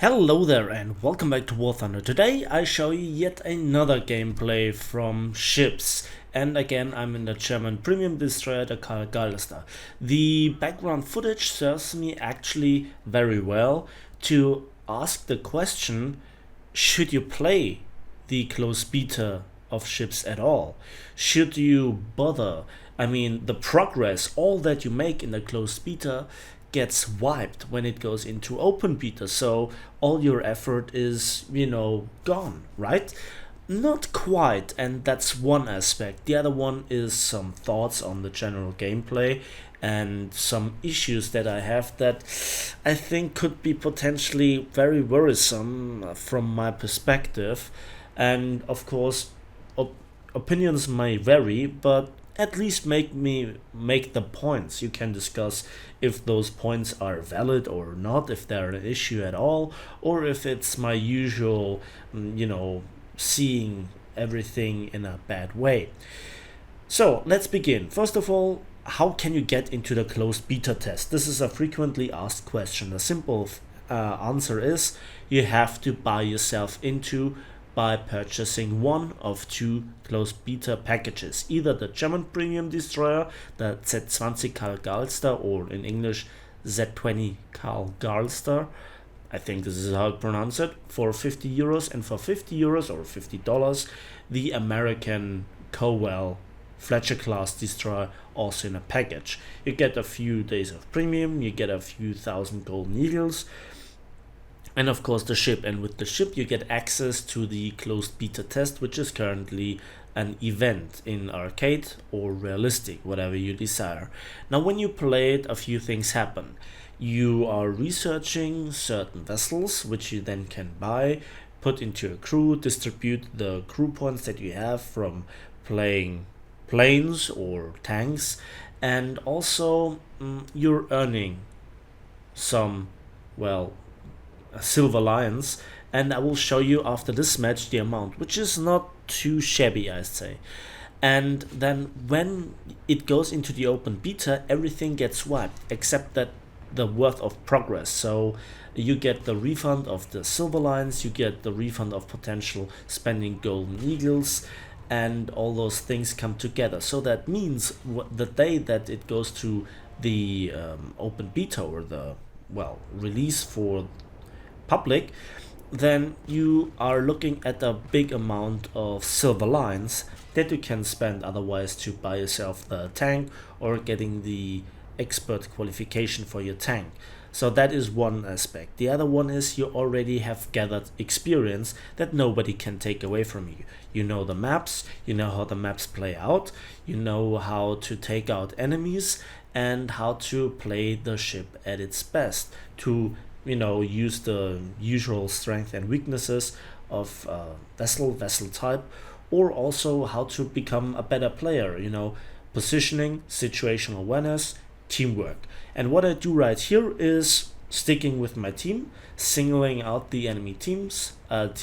Hello there and welcome back to War Thunder. Today I show you yet another gameplay from ships, and again I'm in the German premium destroyer the Karl Galster. The background footage serves me actually very well to ask the question, should you play the close beta of ships at all? Should you bother? I mean, the progress, all that you make in the closed beta gets wiped when it goes into open beta, so all your effort is, gone, right? Not quite, and that's one aspect. The other one is some thoughts on the general gameplay and some issues that I have that I think could be potentially very worrisome from my perspective. And of course, opinions may vary, but at least make the points. You can discuss if those points are valid or not, if they're an issue at all, or if it's my usual, seeing everything in a bad way. So let's begin. First of all, how can you get into the closed beta test? This is a frequently asked question. The simple answer is you have to buy yourself into by purchasing one of two closed beta packages, either the German premium destroyer, the Z20 Karl Galster, or in English Z20 Karl Galster, I think this is how to pronounce it, for 50 euros, and for 50 euros or $50 the American Cowell Fletcher class destroyer also in a package. You get a few days of premium, you get a few thousand golden eagles, and of course the ship. And with the ship you get access to the closed beta test, which is currently an event in arcade or realistic, whatever you desire. Now when you play it, a few things happen. You are researching certain vessels which you then can buy, put into a crew, distribute the crew points that you have from playing planes or tanks, and also you're earning some, well, silver lions, and I will show you after this match the amount, which is not too shabby, I say. And then when it goes into the open beta, everything gets wiped except that the worth of progress. So you get the refund of the silver lions, you get the refund of potential spending golden eagles, and all those things come together. So that means the day that it goes to the open beta, or the, well, release for public, then you are looking at a big amount of silver lines that you can spend otherwise to buy yourself the tank or getting the expert qualification for your tank. So that is one aspect. The other one is you already have gathered experience that nobody can take away from you. You know the maps, you know how the maps play out, you know how to take out enemies, and how to play the ship at its best to use the usual strength and weaknesses of vessel type, or also how to become a better player, positioning, situational awareness, teamwork. And what I do right here is sticking with my team, singling out the enemy team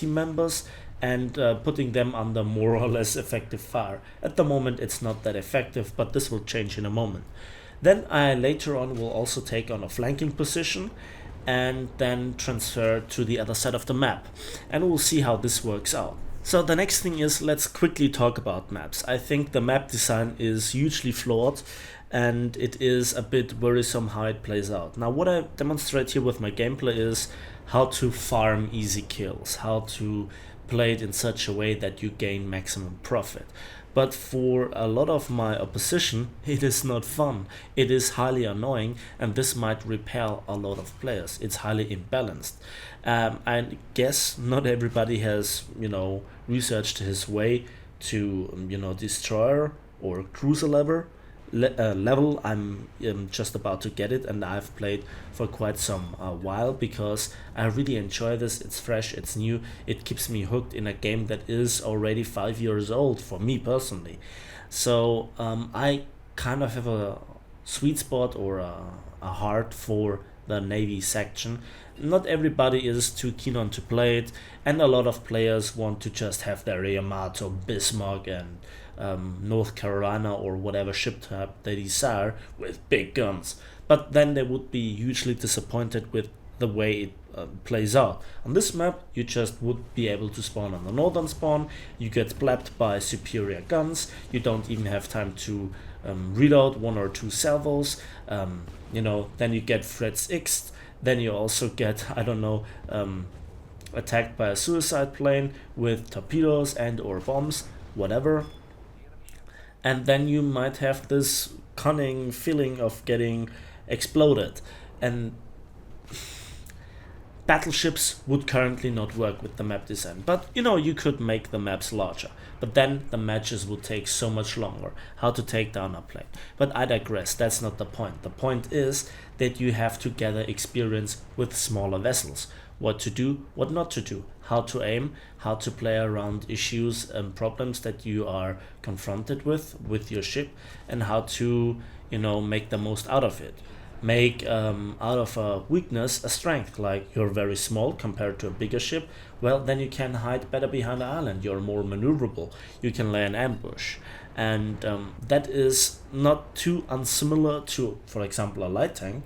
members, and putting them under more or less effective fire. At the moment it's not that effective, but this will change in a moment. Then I later on will also take on a flanking position and then transfer to the other side of the map, and we'll see how this works out. So the next thing is, let's quickly talk about maps. I think the map design is hugely flawed, and it is a bit worrisome how it plays out. Now what I demonstrate here with my gameplay is how to farm easy kills, how to play it in such a way that you gain maximum profit. But for a lot of my opposition, it is not fun. It is highly annoying, and this might repel a lot of players. It's highly imbalanced. I guess not everybody has, researched his way to, destroyer or cruiser level. I'm just about to get it, and I've played for quite some while because I really enjoy this. It's fresh, it's new, it keeps me hooked in a game that is already 5 years old for me personally. So I kind of have a sweet spot, or a heart for the Navy section. Not everybody is too keen on to play it, and a lot of players want to just have their Yamato, Bismarck, and North Carolina, or whatever ship type they desire, with big guns. But then they would be hugely disappointed with the way it plays out. On this map, you just would be able to spawn on the northern spawn, you get blapped by superior guns, you don't even have time to reload 1 or 2 salvos, then you get threats X'd, then you also get, I don't know, attacked by a suicide plane with torpedoes and or bombs, whatever. And then you might have this cunning feeling of getting exploded. And battleships would currently not work with the map design, but you could make the maps larger, but then the matches would take so much longer. How to take down a plane. But I digress, that's not the point. The point is that you have to gather experience with smaller vessels. What to do, what not to do, how to aim, how to play around issues and problems that you are confronted with your ship, and how to make the most out of it. Make out of a weakness a strength. Like you're very small compared to a bigger ship, well, then you can hide better behind the island, you're more maneuverable, you can lay an ambush. And that is not too unsimilar to, for example, a light tank,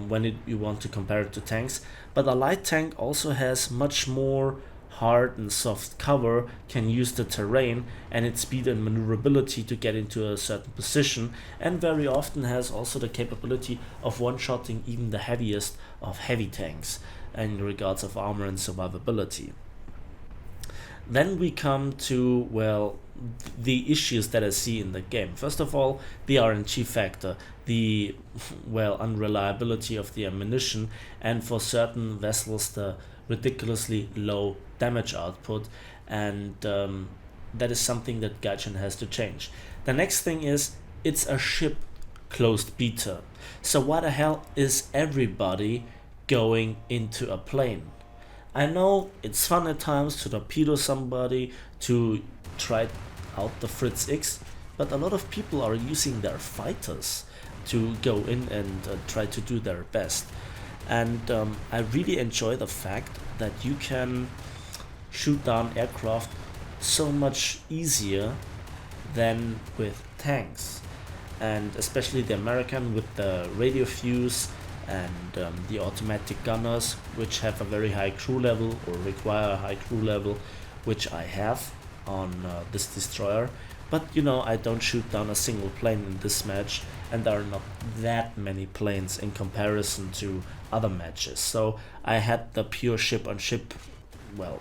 when you want to compare it to tanks. But a light tank also has much more hard and soft cover, can use the terrain and its speed and maneuverability to get into a certain position, and very often has also the capability of one-shotting even the heaviest of heavy tanks in regards of armor and survivability. Then we come to, well, the issues that I see in the game. First of all, the RNG factor, the, well, unreliability of the ammunition, and for certain vessels the ridiculously low damage output, and that is something that Gaijin has to change. The next thing is, it's a ship closed beta, so why the hell is everybody going into a plane? I know it's fun at times to torpedo somebody, to try out the Fritz X, but a lot of people are using their fighters to go in and try to do their best. And I really enjoy the fact that you can shoot down aircraft so much easier than with tanks, and especially the American with the radio fuse and the automatic gunners, which have a very high crew level or require a high crew level, which I have on this destroyer. But I don't shoot down a single plane in this match, and there are not that many planes in comparison to other matches. So I had the pure ship on ship, well,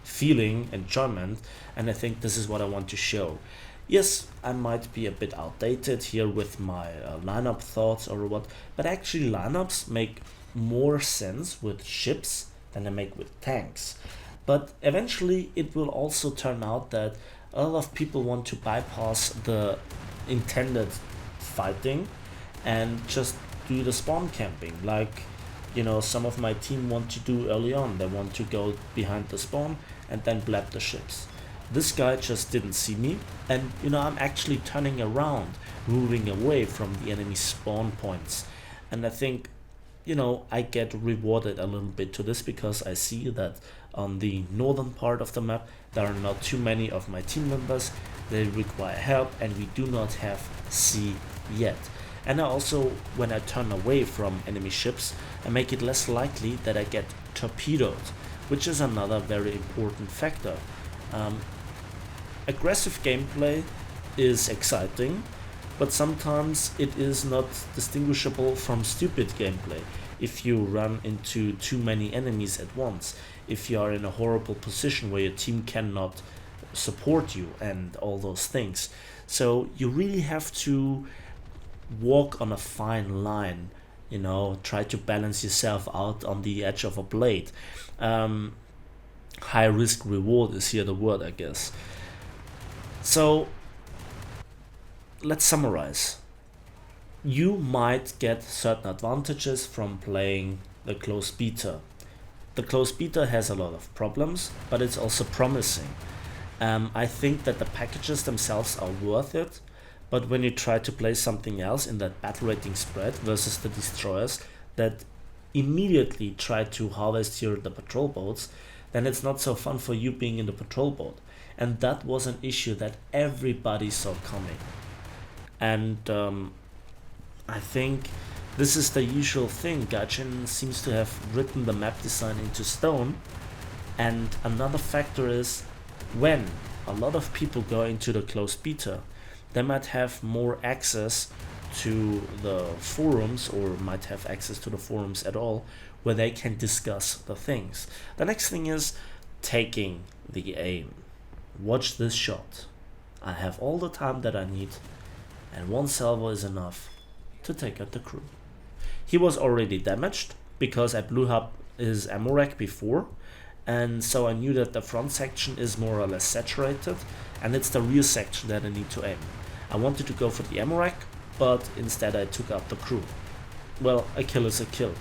feeling, enjoyment, and I think this is what I want to show. Yes, I might be a bit outdated here with my lineup thoughts or what, but actually lineups make more sense with ships than they make with tanks. But eventually it will also turn out that a lot of people want to bypass the intended fighting and just do the spawn camping, like some of my team want to do early on. They want to go behind the spawn and then blab the ships. This guy just didn't see me, and I'm actually turning around, moving away from the enemy spawn points, and I think I get rewarded a little bit to this, because I see that on the northern part of the map there are not too many of my team members, they require help, and we do not have C yet. And I also, when I turn away from enemy ships, I make it less likely that I get torpedoed, which is another very important factor. Aggressive gameplay is exciting, but sometimes it is not distinguishable from stupid gameplay. If you run into too many enemies at once, if you are in a horrible position where your team cannot support you and all those things. So you really have to walk on a fine line, try to balance yourself out on the edge of a blade. High risk reward is here the word, I guess. So let's summarize. You might get certain advantages from playing the closed beta. The closed beta has a lot of problems, but it's also promising. I think that the packages themselves are worth it, but when you try to play something else in that battle rating spread versus the destroyers that immediately try to harvest the patrol boats, then it's not so fun for you being in the patrol boat. And that was an issue that everybody saw coming. And I think This is the usual thing. Gaijin seems to have written the map design into stone. And another factor is, when a lot of people go into the closed beta, they might have more access to the forums, or might have access to the forums at all, where they can discuss the things. The next thing is taking the aim. Watch this shot. I have all the time that I need, and one salvo is enough to take out the crew. He was already damaged because I blew up his ammo rack before, and so I knew that the front section is more or less saturated, and it's the rear section that I need to aim. I wanted to go for the ammo rack, but instead I took out the crew. Well, a kill is a kill,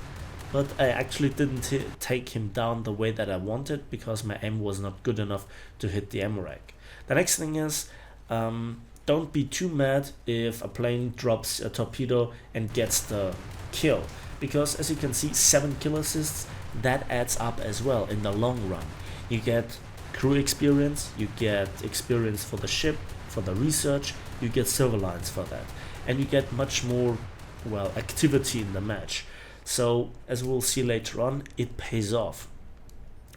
but I actually didn't take him down the way that I wanted because my aim was not good enough to hit the ammo rack. The next thing is, don't be too mad if a plane drops a torpedo and gets the kill, because as you can see, 7 kill assists, that adds up as well in the long run. You get crew experience, you get experience for the ship, for the research, you get silver lines for that, and you get much more, well, activity in the match. So as we'll see later on, it pays off.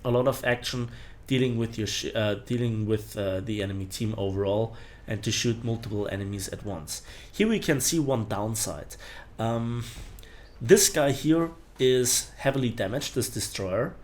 A lot of action dealing with your the enemy team overall, and to shoot multiple enemies at once. Here we can see one downside. This guy here is heavily damaged, this destroyer,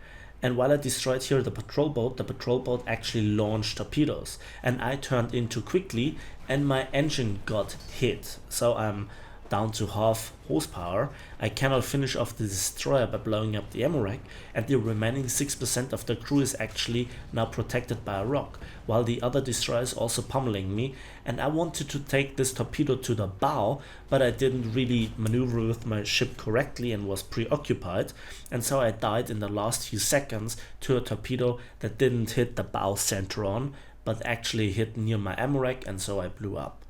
and while I destroyed here the patrol boat actually launched torpedoes, and I turned in too quickly and my engine got hit, so I'm down to half horsepower. I cannot finish off the destroyer by blowing up the ammo rack, and the remaining 6% of the crew is actually now protected by a rock, while the other destroyer is also pummeling me. And I wanted to take this torpedo to the bow, but I didn't really maneuver with my ship correctly and was preoccupied, and so I died in the last few seconds to a torpedo that didn't hit the bow center on, but actually hit near my ammo rack, and so I blew up.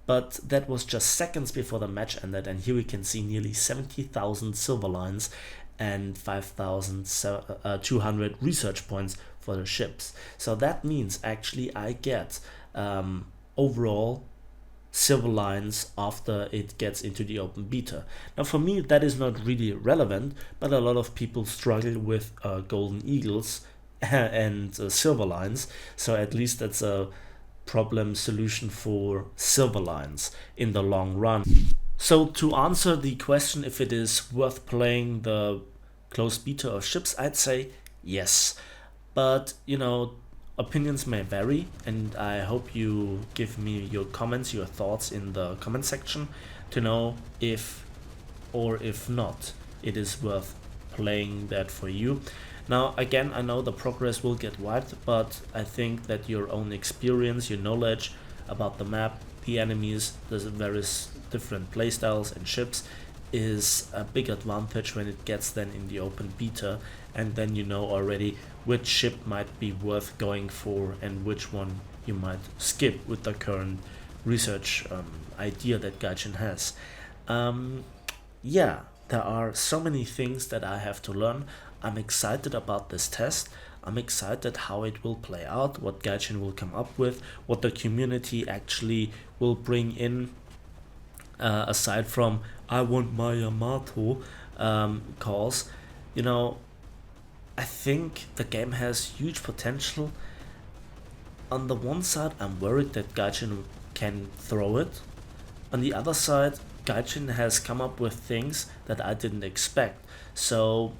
But that was just seconds before the match ended, and here we can see nearly 70,000 silver lines and 5,200 research points for the ships. So that means actually I get overall silver lines after it gets into the open beta. Now for me that is not really relevant, but a lot of people struggle with golden eagles and silver lines, so at least that's a problem solution for silver lines in the long run. So to answer the question if it is worth playing the closed beta of ships, I'd say yes, but you know, opinions may vary, and I hope you give me your comments, your thoughts in the comment section to know if or if not it is worth playing that for you. Now again, I know the progress will get wiped, but I think that your own experience, your knowledge about the map, the enemies, the various different playstyles and ships is a big advantage when it gets then in the open beta, and then you know already which ship might be worth going for and which one you might skip with the current research idea that Gaijin has. Yeah, there are so many things that I have to learn. I'm excited about this test. I'm excited how it will play out, what Gaijin will come up with, what the community actually will bring in, aside from I want my Yamato calls. You know, I think the game has huge potential. On the one side, I'm worried that Gaijin can throw it. On the other side, Gaijin has come up with things that I didn't expect. So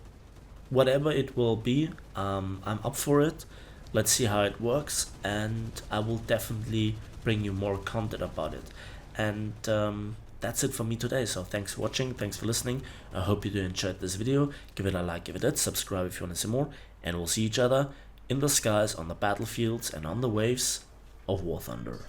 whatever it will be, I'm up for it. Let's see how it works, and I will definitely bring you more content about it. And that's it for me today. So thanks for watching, thanks for listening. I hope you enjoyed this video. Give it a like, give it a subscribe if you want to see more, and we'll see each other in the skies, on the battlefields, and on the waves of War Thunder.